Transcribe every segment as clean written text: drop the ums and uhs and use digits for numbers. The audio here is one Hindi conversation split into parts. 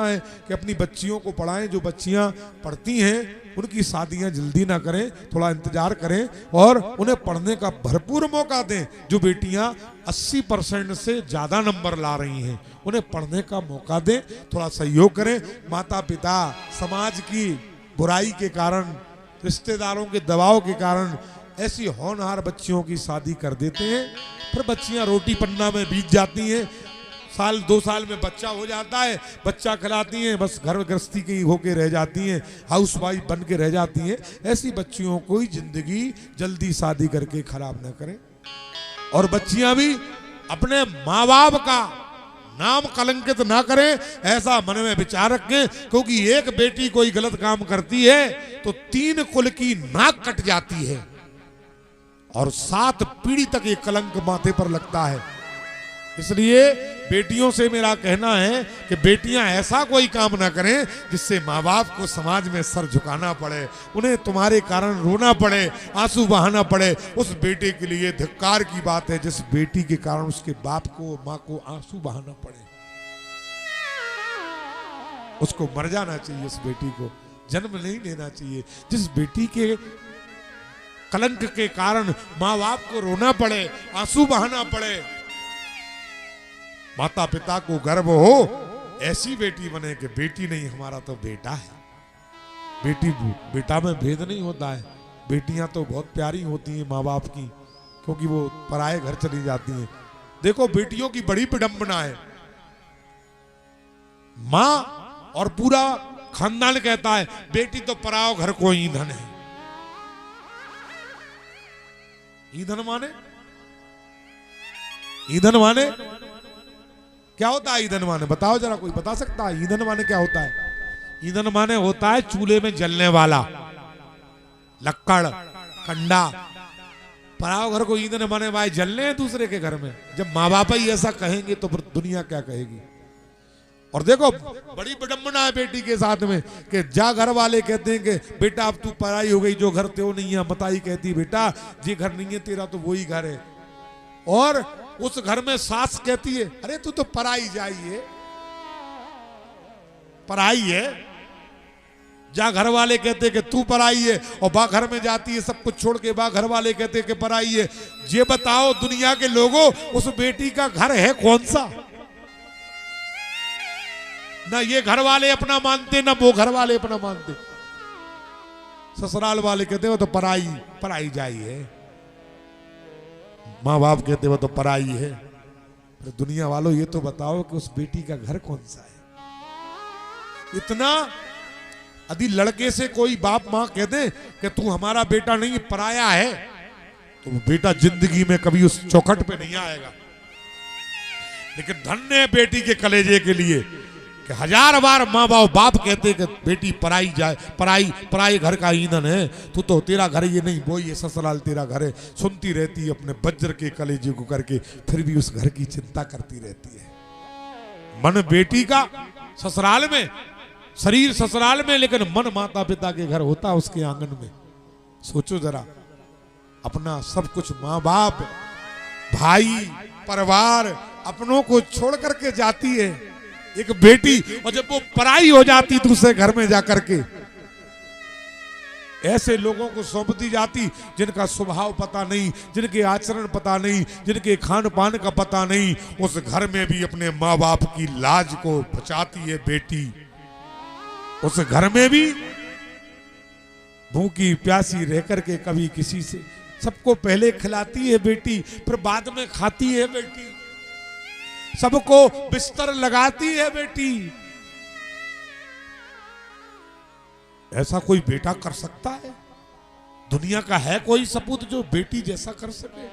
है कि अपनी बच्चियों को पढ़ाएं, जो बच्चियां पढ़ती हैं उनकी शादियां जल्दी ना करें, थोड़ा इंतजार करें और उन्हें पढ़ने का भरपूर मौका दें। जो बेटियां 80% से ज्यादा नंबर ला रही हैं उन्हें पढ़ने का मौका दें, थोड़ा सहयोग करें। माता पिता समाज की बुराई के कारण, रिश्तेदारों के दबाव के कारण ऐसी होनहार बच्चियों की शादी कर देते हैं, फिर बच्चियां रोटी पन्ना में बीत जाती हैं। साल 2 साल में बच्चा हो जाता है, बच्चा खिलाती हैं, बस घर गृहस्थी की होके रह जाती हैं, हाउस वाइफ बन के रह जाती हैं। ऐसी बच्चियों को जिंदगी जल्दी शादी करके खराब ना करें और बच्चियां भी अपने माँ बाप का नाम कलंकित ना करें, ऐसा मन में विचार रखें। क्योंकि एक बेटी कोई गलत काम करती है तो 3 कुल की नाक कट जाती है और 7 पीढ़ी तक ये कलंक माथे पर लगता है। इसलिए बेटियों से मेरा कहना है कि बेटियां ऐसा कोई काम ना करें जिससे माँ बाप को समाज में सर झुकाना पड़े, उन्हें तुम्हारे कारण रोना पड़े, आंसू बहाना पड़े। उस बेटे के लिए धिक्कार की बात है जिस बेटी के कारण उसके बाप को, माँ को आंसू बहाना पड़े। उसको मर जाना चाहिए, उस बेटी को जन्म नहीं लेना चाहिए। जिस बेटी के कलंक के कारण माँ बाप को रोना पड़े, आंसू बहाना पड़े, माता पिता को गर्व हो, ऐसी बेटी बने कि बेटी नहीं हमारा तो बेटा है। बेटी बेटा में भेद नहीं होता है। बेटियां तो बहुत प्यारी होती हैं माँ बाप की, क्योंकि वो पराये घर चली जाती हैं। देखो बेटियों की बड़ी विडंबना है, माँ और पूरा खानदान कहता है बेटी तो पराओ घर को ईंधन है। ईंधन माने, ईंधन माने क्या होता है? ईंधन माने बताओ जरा, कोई बता सकता है ईंधन माने क्या होता है? ईंधन माने होता है चूल्हे में जलने वाला लक्कड़, कंडा। पराओ घर को ईंधन माने भाई जलने हैं दूसरे के घर में। जब माँ बाप ही ऐसा कहेंगे तो फिर दुनिया क्या कहेगी? और देखो बड़ी विडंबना है बेटी के साथ में कि जा घर वाले कहते हैं कि बेटा अब तू पराई हो गई, जो घर त्यों नहीं है। मताई कहती बेटा जे घर नहीं है तेरा तो वही घर है। और उस घर में सास कहती है अरे तू तो पराई जाइए, पराई है। जा घर वाले कहते कि तू पराई है, और बा घर में जाती है सब कुछ छोड़ के, बा घर वाले कहते कि पराई है। ये बताओ दुनिया के लोगों उस बेटी का घर है कौन सा? ना ये घर वाले अपना मानते, ना वो घर वाले अपना मानते। ससुराल वाले कहते वो तो पराई, पराई जाइए। माँ बाप कहते वो तो पराई है। फिर दुनिया वालों ये तो बताओ कि उस बेटी का घर कौन सा है? इतना यदि लड़के से कोई बाप माँ कह दे कि तू हमारा बेटा नहीं पराया है, तो वो बेटा जिंदगी में कभी उस चौखट पे नहीं आएगा। लेकिन धन्य है बेटी के कलेजे के लिए कि 1000 बार माँ बाप कहते कि बेटी पराई जाए, पराई घर का ईंधन है, तू तो तेरा घर ये नहीं, वो ये ससुराल तेरा घर है। सुनती रहती है अपने वज्र के कलेजे को करके, फिर भी उस घर की चिंता करती रहती है। मन बेटी का ससुराल में, शरीर ससुराल में, लेकिन मन माता पिता के घर होता है उसके आंगन में। सोचो जरा, अपना सब कुछ माँ बाप, भाई, परिवार, अपनों को छोड़ करके जाती है एक बेटी, और जब वो पराई हो जाती दूसरे घर में जाकर के, ऐसे लोगों को सौंप दी जाती जिनका स्वभाव पता नहीं, जिनके आचरण पता नहीं, जिनके खान पान का पता नहीं। उस घर में भी अपने माँ बाप की लाज को बचाती है बेटी। उस घर में भी भूखी प्यासी रह करके कभी किसी से, सबको पहले खिलाती है बेटी, फिर बाद में खाती है बेटी, सबको बिस्तर लगाती है बेटी। ऐसा कोई बेटा कर सकता है? दुनिया का है कोई सपूत जो बेटी जैसा कर सके?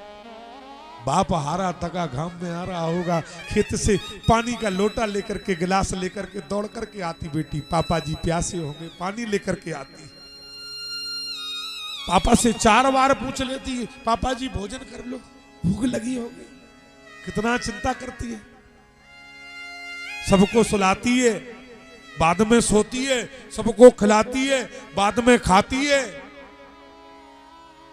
बाप हारा थका घाम में आ रहा होगा, खेत से पानी का लोटा लेकर के, गिलास लेकर के दौड़ करके आती बेटी, पापा जी प्यासे होंगे, पानी लेकर के आती। पापा से 4 बार पूछ लेती है पापा जी भोजन कर लो, भूख लगी होगी। कितना चिंता करती है। सबको सुलाती है, बाद में सोती है, सबको खिलाती है, बाद में खाती है।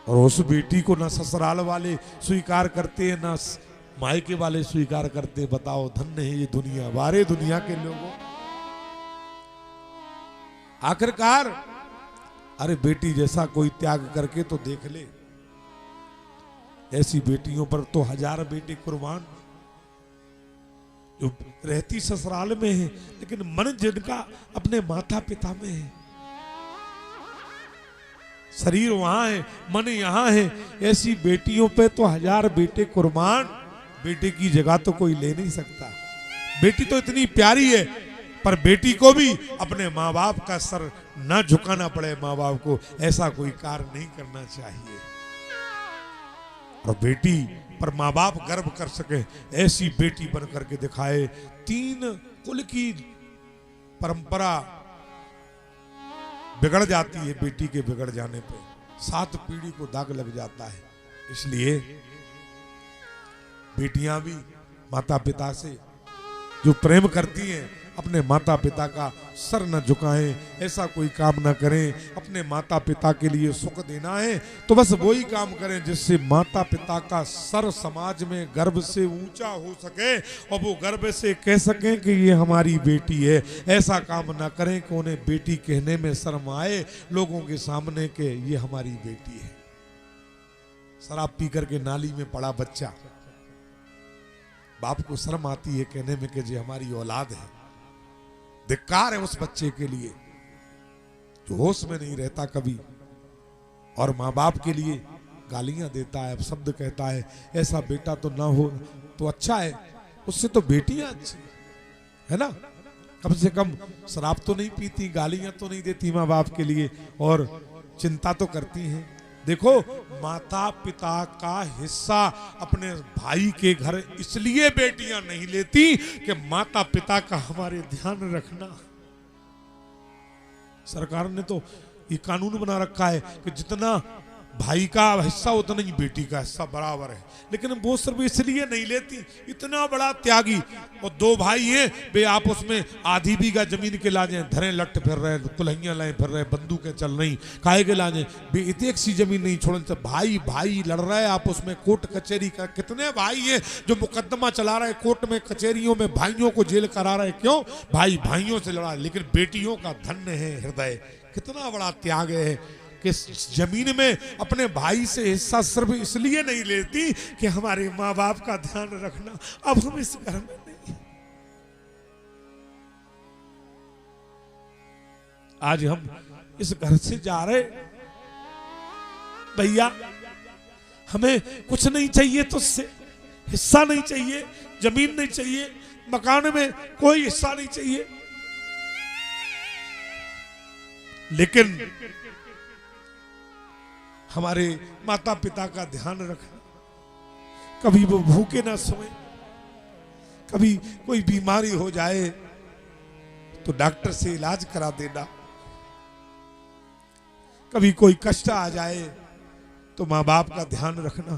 और उस बेटी को ना ससुराल वाले स्वीकार करते हैं, ना मायके वाले स्वीकार करते। बताओ धन्य है ये दुनिया, बारे दुनिया के लोगों। आखिरकार अरे बेटी जैसा कोई त्याग करके तो देख ले। ऐसी बेटियों पर तो हजार बेटे कुर्बान, जो रहती ससुराल में है लेकिन मन जिनका अपने माता पिता में है, शरीर वहां है मन यहां है, ऐसी बेटियों पे तो हजार बेटे कुर्बान। बेटे की जगह तो कोई ले नहीं सकता। बेटी तो इतनी प्यारी है, पर बेटी को भी अपने माँ बाप का सर न झुकाना पड़े। माँ बाप को ऐसा कोई कार्य नहीं करना चाहिए, और बेटी पर माँ बाप गर्व कर सके ऐसी बेटी बन करके दिखाए। 3 कुल की परंपरा बिगड़ जाती है, बेटी के बिगड़ जाने पे 7 पीढ़ी को दाग लग जाता है। इसलिए बेटियां भी माता पिता से जो प्रेम करती हैं, अपने माता पिता का सर न झुकाएं, ऐसा कोई काम न करें। अपने माता पिता के लिए सुख देना है तो बस वही काम करें जिससे माता पिता का सर समाज में गर्व से ऊंचा हो सके और वो गर्व से कह सकें कि ये हमारी बेटी है। ऐसा काम न करें कि उन्हें बेटी कहने में शर्म आए लोगों के सामने के ये हमारी बेटी है। शराब पी करके नाली में पड़ा बच्चा, बाप को शर्म आती है कहने में कि ये हमारी औलाद है। धिक्कार है उस बच्चे के लिए जो होश में नहीं रहता कभी, और माँ बाप के लिए गालियां देता है, शब्द कहता है। ऐसा बेटा तो ना हो तो अच्छा है, उससे तो बेटियां अच्छी है ना। कम से कम शराब तो नहीं पीती, गालियां तो नहीं देती माँ बाप के लिए, और चिंता तो करती हैं। देखो माता पिता का हिस्सा अपने भाई के घर इसलिए बेटियां नहीं लेती कि माता पिता का हमारे ध्यान रखना। सरकार ने तो ये कानून बना रखा है कि जितना भाई का हिस्सा उतना ही बेटी का हिस्सा बराबर है, लेकिन वो सिर्फ इसलिए नहीं लेती। इतना बड़ा त्यागी, और 2 भाई हैं, वे आपस में आधी बीघा जमीन के लाजे धरे लट फिर रहे, कुल्हियां लाए फिर रहे, बंदूकें चल रही, काहे के लाजे वे एक सी जमीन नहीं छोड़ने। भाई भाई लड़ रहे आपस में, कोर्ट कचहरी का। कितने भाई हैं जो मुकदमा चला रहे कोर्ट में कचहरियों में, भाइयों को जेल करा रहे। क्यों? भाई भाइयों से लड़ा। लेकिन बेटियों का धन्य है हृदय, कितना बड़ा त्याग है कि जमीन में अपने भाई से हिस्सा सिर्फ इसलिए नहीं लेती कि हमारे माँ बाप का ध्यान रखना। अब हम इस घर में नहीं। आज हम इस घर से जा रहे, भैया हमें कुछ नहीं चाहिए, तुझसे हिस्सा नहीं चाहिए, जमीन नहीं चाहिए, मकान में कोई हिस्सा नहीं चाहिए, लेकिन हमारे माता पिता का ध्यान रखना। कभी वो भूखे ना सोए, कभी कोई बीमारी हो जाए तो डॉक्टर से इलाज करा देना, कभी कोई कष्ट आ जाए तो माँ बाप का ध्यान रखना।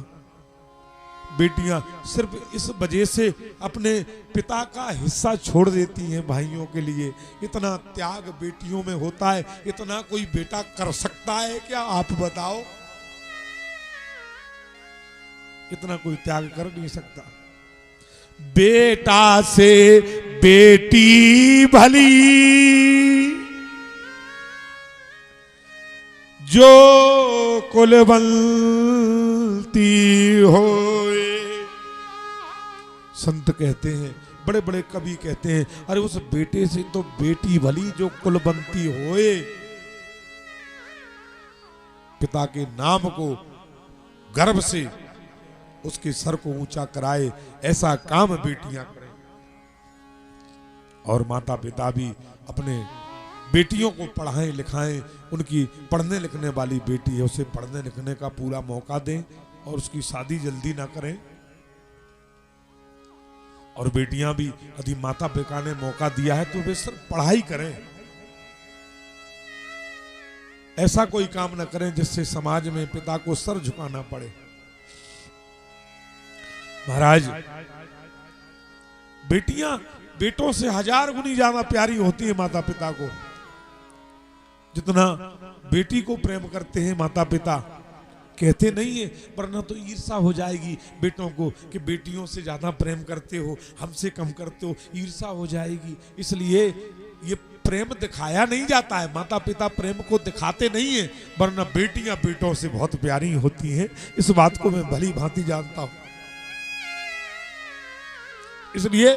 बेटियां सिर्फ इस वजह से अपने पिता का हिस्सा छोड़ देती हैं भाइयों के लिए। इतना त्याग बेटियों में होता है, इतना कोई बेटा कर सकता है क्या? आप बताओ। इतना कोई त्याग कर नहीं सकता। बेटा से बेटी भली जो कुलवंती होए। संत कहते हैं, बड़े बड़े कवि कहते हैं, अरे उस बेटे से तो बेटी भली जो कुलवंती होए। पिता के नाम को गर्व से उसके सर को ऊंचा कराए, ऐसा काम बेटियां करें। और माता पिता भी अपने बेटियों को पढ़ाएं लिखाएं। उनकी पढ़ने लिखने वाली बेटी है, उसे पढ़ने लिखने का पूरा मौका दें और उसकी शादी जल्दी ना करें। और बेटियां भी यदि माता पिता ने मौका दिया है तो वे सिर्फ पढ़ाई करें, ऐसा कोई काम ना करें जिससे समाज में पिता को सर झुकाना पड़े। महाराज, बेटियां बेटों से 1000 गुनी ज्यादा प्यारी होती है माता पिता को। जितना बेटी को प्रेम करते हैं माता पिता, कहते नहीं है, वरना तो ईर्षा हो जाएगी बेटों को कि बेटियों से ज्यादा प्रेम करते हो, हमसे कम करते हो, ईर्षा हो जाएगी। इसलिए ये प्रेम दिखाया नहीं जाता है, माता पिता प्रेम को दिखाते नहीं है, वरना बेटियां बेटों से बहुत प्यारी होती हैं। इस बात को मैं भली भांति जानता हूं। इसलिए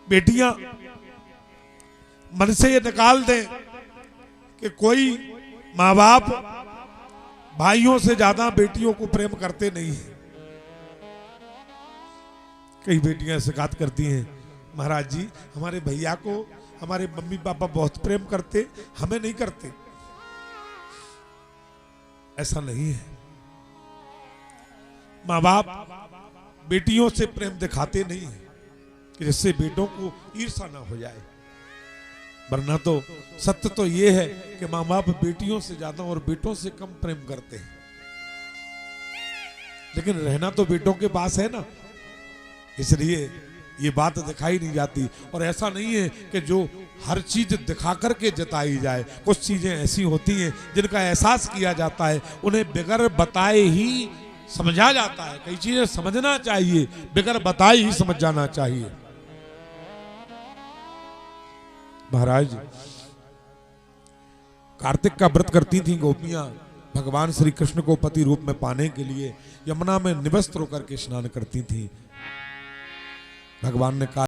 बेटियां मन से ये निकाल दें कि कोई माँ बाप भाइयों से ज्यादा बेटियों को प्रेम करते नहीं है। कई बेटियां शिकायत करती हैं, महाराज जी हमारे भैया को हमारे मम्मी पापा बहुत प्रेम करते, हमें नहीं करते। ऐसा नहीं है। माँ बाप बेटियों से प्रेम दिखाते नहीं है कि जिससे बेटों को ईर्षा ना हो जाए, वरना तो सत्य तो ये है कि माँ बाप बेटियों से ज्यादा और बेटों से कम प्रेम करते हैं। लेकिन रहना तो बेटों के पास है ना, इसलिए ये बात दिखाई नहीं जाती। और ऐसा नहीं है कि जो हर चीज दिखा करके जताई जाए, कुछ चीजें ऐसी होती हैं जिनका एहसास किया जाता है, उन्हें बगैर बताए ही समझा जाता है। कई चीजें समझना चाहिए, बगैर बताए ही समझ जाना चाहिए। महाराज कार्तिक का व्रत करती थी गोपियां, भगवान श्री कृष्ण को पति रूप में पाने के लिए यमुना में निवस्त्र होकर के स्नान करती थी। भगवान ने कहा